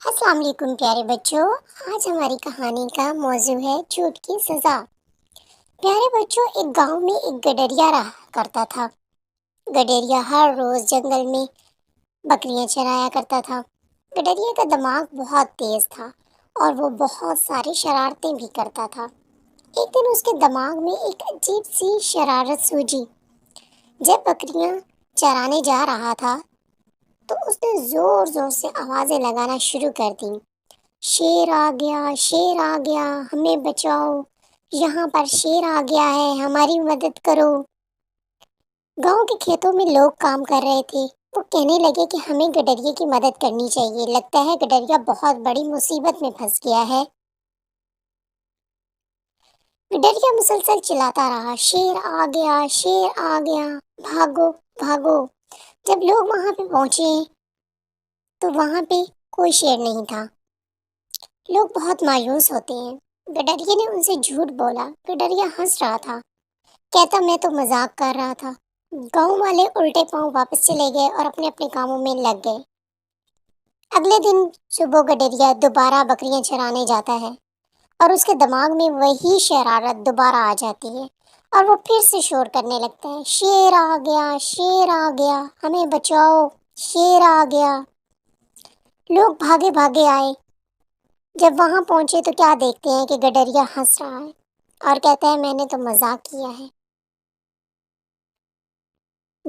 السلام علیکم پیارے بچوں، آج ہماری کہانی کا موضوع ہے جھوٹ کی سزا۔ پیارے بچوں، ایک گاؤں میں ایک گڈریا رہا کرتا تھا۔ گڈریا ہر روز جنگل میں بکریاں چرایا کرتا تھا۔ گڈریا کا دماغ بہت تیز تھا اور وہ بہت ساری شرارتیں بھی کرتا تھا۔ ایک دن اس کے دماغ میں ایک عجیب سی شرارت سوجی۔ جب بکریاں چرانے جا رہا تھا تو اس نے زور زور سے آوازیں لگانا شروع کر دی۔ شیر آ گیا، شیر آ گیا، ہمیں بچاؤ، یہاں پر شیر آ گیا ہے، ہماری مدد کرو۔ گاؤں کے کھیتوں میں لوگ کام کر رہے تھے۔ وہ کہنے لگے کہ ہمیں گڈریے کی مدد کرنی چاہیے، لگتا ہے گڈریا بہت بڑی مصیبت میں پھنس گیا ہے۔ گڈریا مسلسل چلاتا رہا، شیر آ گیا، شیر آ گیا، بھاگو بھاگو۔ جب لوگ وہاں پہ پہنچے تو وہاں پہ کوئی شیر نہیں تھا۔ لوگ بہت مایوس ہوتے ہیں۔ گڈریا نے ان سے جھوٹ بولا۔ گڈریا ہنس رہا تھا، کہتا میں تو مذاق کر رہا تھا۔ گاؤں والے الٹے پاؤں واپس چلے گئے اور اپنے اپنے کاموں میں لگ گئے۔ اگلے دن صبح گڈریا دوبارہ بکریاں چرانے جاتا ہے اور اس کے دماغ میں وہی شرارت دوبارہ آ جاتی ہے اور وہ پھر سے شور کرنے لگتا ہے، شیر آ گیا، شیر آ گیا، ہمیں بچاؤ، شیر آ گیا۔ لوگ بھاگے بھاگے آئے۔ جب وہاں پہنچے تو کیا دیکھتے ہیں کہ گڈریا ہنس رہا ہے اور کہتا ہے میں نے تو مذاق کیا ہے۔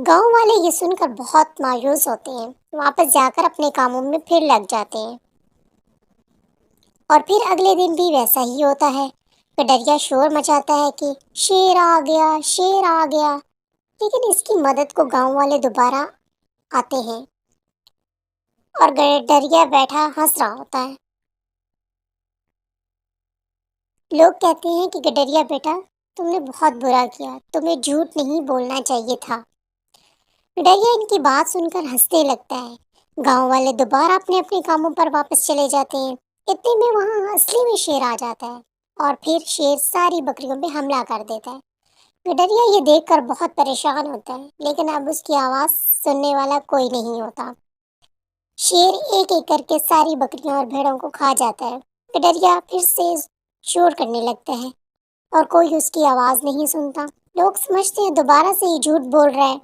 گاؤں والے یہ سن کر بہت مایوس ہوتے ہیں، واپس جا کر اپنے کاموں میں پھر لگ جاتے ہیں۔ اور پھر اگلے دن بھی ویسا ہی ہوتا ہے۔ گڈریا شور مچاتا ہے کہ شیر آ گیا، شیر آ گیا، لیکن اس کی مدد کو گاؤں والے دوبارہ آتے ہیں اور گڈریا بیٹھا ہنس رہا ہوتا ہے۔ لوگ کہتے ہیں کہ گڈریا بیٹا، تم نے بہت برا کیا، تمہیں جھوٹ نہیں بولنا چاہیے تھا۔ گڈریا ان کی بات سن کر ہنسنے لگتا ہے۔ گاؤں والے دوبارہ اپنے اپنے کاموں پر واپس چلے جاتے ہیں۔ اتنے میں وہاں اصلی میں شیر آ جاتا ہے اور پھر شیر ساری بکریوں پہ حملہ کر دیتا ہے۔ گڈریا یہ دیکھ کر بہت پریشان ہوتا ہے، لیکن اب اس کی آواز سننے والا کوئی نہیں ہوتا۔ شیر ایک ایک کر کے ساری بکریوں اور بھیڑوں کو کھا جاتا ہے۔ گڈریا پھر سے شور کرنے لگتا ہے اور کوئی اس کی آواز نہیں سنتا۔ لوگ سمجھتے ہیں دوبارہ سے یہ جھوٹ بول رہا ہے۔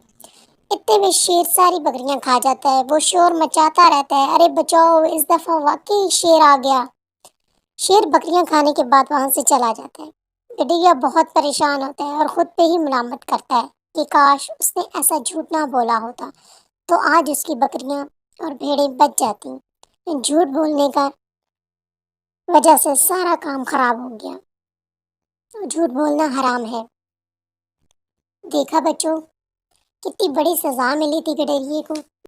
اتنے میں شیر ساری بکریاں کھا جاتا ہے۔ وہ شور مچاتا رہتا ہے، ارے بچاؤ، اس دفعہ واقعی شیر آ گیا۔ شیر بکریاں کھانے کے بعد وہاں سے چلا جاتا ہے۔ گڈریا بہت پریشان ہوتا ہے اور خود پہ ہی ملامت کرتا ہے کہ کاش اس نے ایسا جھوٹ نہ بولا ہوتا تو آج اس کی بکریاں اور بھیڑیں بچ جاتی۔ جھوٹ بولنے کا وجہ سے سارا کام خراب ہو گیا۔ جھوٹ بولنا حرام ہے۔ دیکھا بچوں، کتنی بڑی سزا ملی تھی گڈریے کو۔